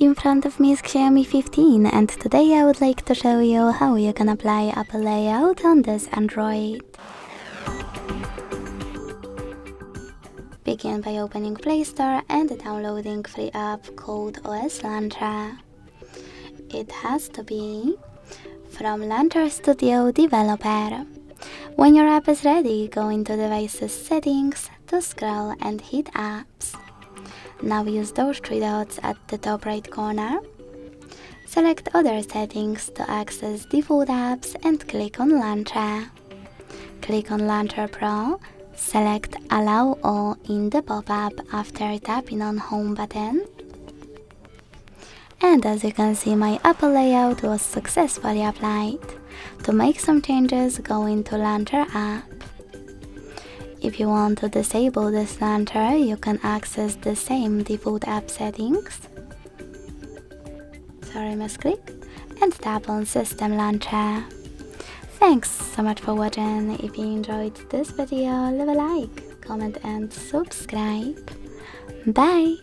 In front of me is Xiaomi 15 and today I would like to show you how you can apply Apple layout on this Android. Begin by opening Play Store and downloading free app called OS Launcher. It has to be from Launcher Studio Developer. When your app is ready, go into Devices Settings to scroll and hit Apps. Now use those three dots at the top right corner. Select Other Settings to access default apps and click on Launcher. Click on Launcher Pro, select Allow All in the pop-up after tapping on Home button. And as you can see, my Apple layout was successfully applied. To make some changes, go into Launcher app. If you want to disable this launcher, you can access the same default app settings. Misclick, and tap on System Launcher. Thanks so much for watching. If you enjoyed this video, leave a like, comment and subscribe. Bye!